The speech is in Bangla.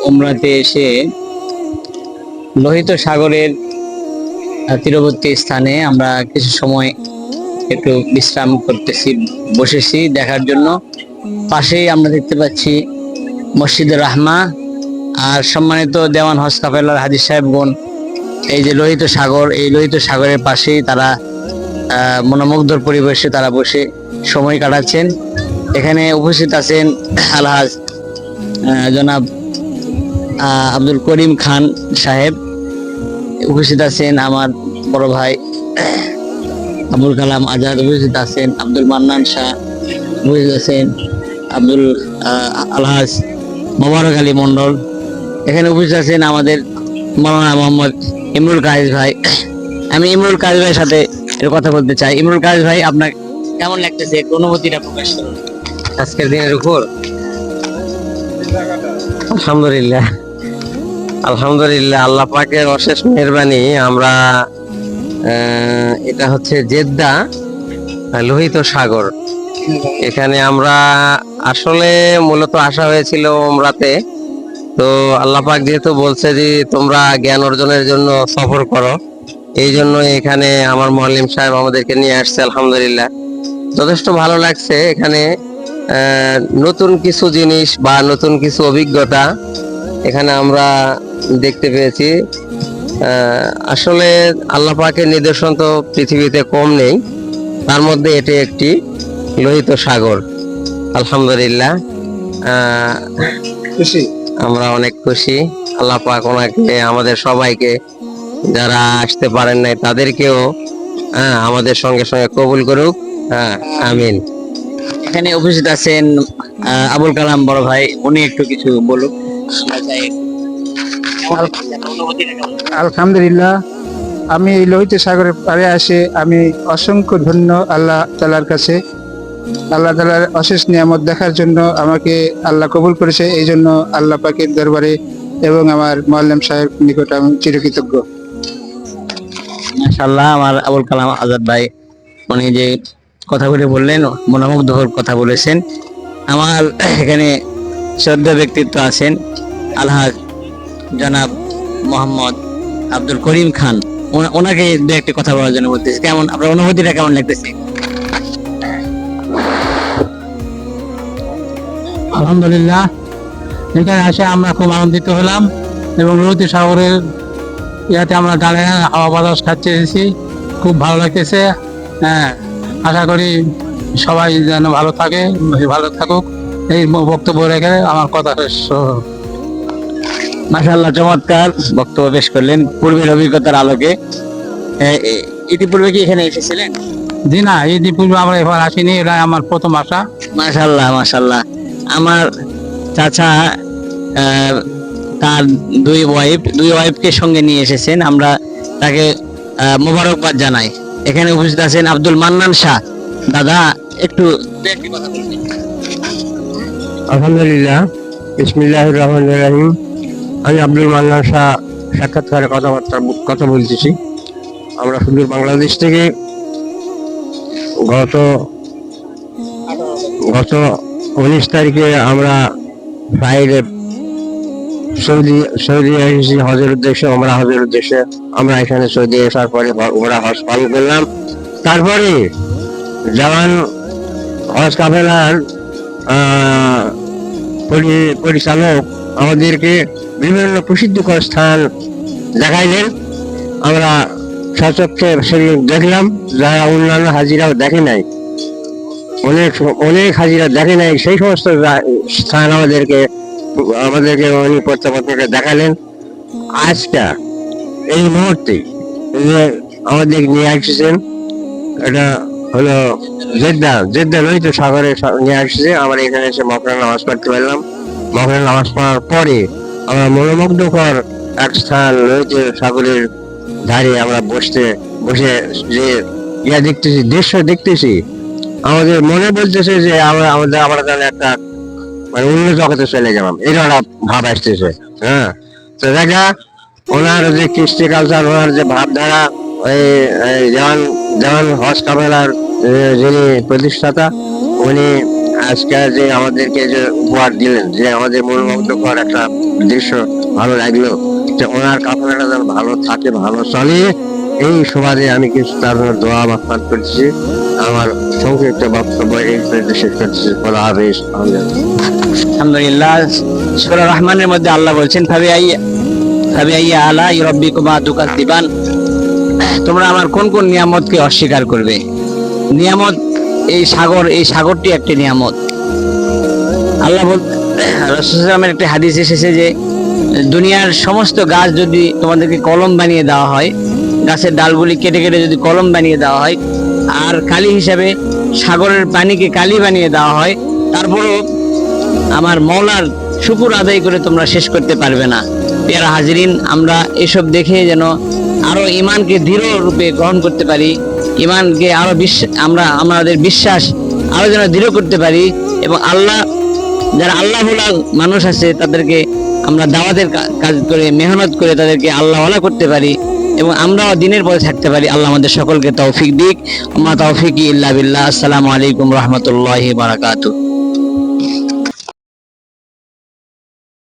উমরাতে এসে লোহিত সাগরের তীরবর্তী স্থানে আমরা কিছু সময় একটু বিশ্রাম করতেছি, বসেছি দেখার জন্য। পাশেই আমরা দেখতে পাচ্ছি মসজিদে রাহমা। আর সম্মানিত দেওয়ান হজ কাফেলার হাজী সাহেবগণ এই যে লোহিত সাগর, এই লোহিত সাগরের পাশেই তারা মনোমুগ্ধর পরিবেশে তারা বসে সময় কাটাচ্ছেন। এখানে উপস্থিত আছেন আলহাজ জনাব আব্দুল করিম খান সাহেব, উপস্থিত আছেন আমার বড় ভাই আবুল কালাম আজাদ, উপস্থিত আছেন আব্দুল মান্নান শাহ, উপস্থিত আছেন আব্দুল আলহাজ মোবারক আলী মন্ডল, এখানে উপস্থিত আছেন আমাদের মাওলানা মোহাম্মদ ইমরুল কায়েস ভাই। আমি ইমরুল কায়েস ভাইয়ের সাথে একটু কথা বলতে চাই। ইমরুল কায়েস ভাই, আপনার কেমন লাগতেছে, একটু অনুভূতিটা প্রকাশ করুন আজকের দিনের উপর। আলহামদুলিল্লাহ, আলহামদুলিল্লাহ, আল্লাহ পাকের অশেষ মেহেরবানি। আমরা এটা হচ্ছে জেদ্দা লোহিত সাগর। এখানে আমরা আসলে মূলত আসা হয়েছিল উমরাতে। তো আল্লাহ পাক যেহেতু বলছে যে তোমরা জ্ঞান অর্জনের জন্য সফর করো, এই জন্য এখানে আমার মুআল্লিম সাহেব আমাদেরকে নিয়ে আসছে। আলহামদুলিল্লাহ, যথেষ্ট ভালো লাগছে। এখানে নতুন কিছু জিনিস বা নতুন কিছু অভিজ্ঞতা এখানে আমরা দেখতে পেয়েছি। আসলে আল্লাহ পাকের নিদর্শন তো পৃথিবীতে কম নেই, তার মধ্যে এটি একটি লোহিত সাগর। আলহামদুলিল্লাহ, খুশি, আমরা অনেক খুশি। আল্লাহ পাক ওনাকে, আমাদের সবাইকে, যারা আসতে পারেন নাই তাদেরকেও আমাদের সঙ্গে সঙ্গে কবুল করুক। আমিন। এখানে উপস্থিত আছেন আবুল কালাম বড় ভাই, উনি একটু কিছু বলুক। আলহামদুলিল্লাহ, আমি এই লোহিত সাগরের পাড়ে আসে আমি অসংখ্য ধন্য আল্লাহ তাআলার কাছে। আল্লাহ তাআলার অশেষ নিয়ামত দেখার জন্য আমাকে আল্লাহ কবুল করেছে, এই জন্য আল্লাহ পাকের দরবারে এবং আমার মুআল্লিম সাহেব নিকট আমি চিরকৃতজ্ঞ। মাশাআল্লাহ, আমার আবুল কালাম আজাদ ভাই উনি যে কথাগুলি বললেন, মনোমুগ্ধকর কথা বলেছেন। আমার এখানে শ্রদ্ধা ব্যক্তিত্ব আছেন আলহাজ জনাব মোহাম্মদ আব্দুল করিম খান, ওনাকে দু একটি কথা বলার জন্য বলতেছি। কেমন আপনার অনুভূতিটা কেমন লাগতেছে? আলহামদুলিল্লাহ, এখানে এসে আমরা খুব আনন্দিত হলাম এবং লোহিত সাগরের ইয়াতে আমরা দাঁড়িয়ে হাওয়া বাতাস খাচ্ছে এসেছি, খুব ভালো লাগতেছে। আশা করি সবাই যেন ভালো থাকে, ভালো থাকুক। এই বক্তব্য রেখে আমার কথা শেষ। মাশাআল্লাহ, চমৎকার বক্তব্য পেশ করলেন পূর্বের অভিজ্ঞতার আলোকে। ইতিপূর্বে কি এখানে এসেছিলেন? জি না, ইতিপূর্বে আমরা এবার আসিনি, এটা আমার প্রথম আসা। মাশাআল্লাহ, মাশাআল্লাহ। আমার চাচা তার দুই ওয়াইফকে সঙ্গে নিয়ে এসেছেন, আমরা তাকে মোবারকবাদ জানাই। এখানে উপস্থিত আছেন আব্দুল মান্নান শাহ। দাদা, একটু কথা বলবেন? আলহামদুলিল্লাহ, বিসমিল্লাহির রহমানির রহিম। আমি আব্দুল মান্নান শাহ সাক্ষাৎকারে কথা বলতেছি। আমরা সুদূর বাংলাদেশ থেকে গত 19 তারিখে আমরা ফ্লাইটে সৌদি এসেছি হজের উদ্দেশ্যে, হজের উদ্দেশ্যে। আমরা এখানে সৌদি আসার পরে ওমরা হজ পালন করলাম। তারপরে জওয়ান হজ কাফেলার পরিচালক আমাদেরকে বিভিন্ন প্রসিদ্ধকর স্থান দেখাইলেন। আমরা সচক্ষে সেগুলো দেখলাম, যারা অন্যান্য হাজিরাও দেখে নাই, অনেক হাজিরা দেখে নাই, সেই সমস্ত স্থান আমাদেরকে উনি প্রত্যাবর্তনে দেখালেন। আজটা এই মুহূর্তে আমাদের নিয়ে আসছেন, এটা হলো জেদ্দা লোহিত সাগরে নিয়ে আসছে। আমরা এখানে এসে মকরান নামাজ পড়তে পারলাম। মকরান নামাজ পড়ার পরে আমরা মনোমুগ্ধকর এক স্থান লোহিত সাগরের ধারে আমরা বসে যে দেখতেছি, দৃশ্য দেখতেছি, আমাদের মনে বলতেছে যে আমরা তাহলে একটা মানে অন্য জগতে চলে গেলাম, এটা একটা ভাব আসতেছে। তো দেখা ওনার যে কৃষ্টি কালচার, ওনার যে ভাবধারা, ওই যেমন হজ কাফেলার যিনি প্রতিষ্ঠাতা, উনি আজকে যে আমাদেরকে যে উপহার দিলেন, যে আমাদের মনোমুগ্ধকর একটা দৃশ্য ভালো লাগলো, যে ওনার কাপড়টা যেন ভালো থাকে, ভালো চলে, এই সুবাদে আমি কিছু তার জন্য দোয়া মাফাত করছি। আমার সংক্ষিপ্ত বক্তব্য এই পর্যন্ত শেষ করছি। খোদা হাফেজ। আলহামদুলিল্লাহ। সূরা রহমানের মধ্যে আল্লাহ বলছেন ফাবিআইয়ি আলাই রাব্বিকুমা তুকাযযিবান, তোমরা আমার কোন কোন নিয়ামতকে অস্বীকার করবে। নিয়ামত এই সাগরটি একটি নিয়ামত। আল্লাহ রাসূল সাল্লাল্লাহু একটা হাদিস এসেছে যে দুনিয়ার সমস্ত গাছ যদি তোমাদেরকে কলম বানিয়ে দেওয়া হয়, গাছের ডালগুলি কেটে কেটে যদি কলম বানিয়ে দেওয়া হয়, আর কালি হিসাবে সাগরের পানিকে কালি বানিয়ে দেওয়া হয়, তারপরও আমার মওলার শুকর আদায় করে তোমরা শেষ করতে পারবে না। পেয়ারা হাজিরিন, আমরা এসব দেখে যেন আরো ইমানকে দৃঢ় রূপে গ্রহণ করতে পারি, ইমানকে আরো আমরা আমাদের বিশ্বাস আরো যেন দৃঢ় করতে পারি, এবং যারা আল্লাহ ভোলা মানুষ আছে তাদেরকে আমরা দাওয়াতের কাজ করে মেহনত করে তাদেরকে আল্লাহওয়ালা করতে পারি, এবং আমরাও দিনের পথে থাকতে পারি। আল্লাহ আমাদের সকলকে তৌফিক দিক। ওমা তৌফিকি ইল্লা বিল্লাহ। আসসালামু আলাইকুম রহমতুল্লাহি বারাকাতুহু।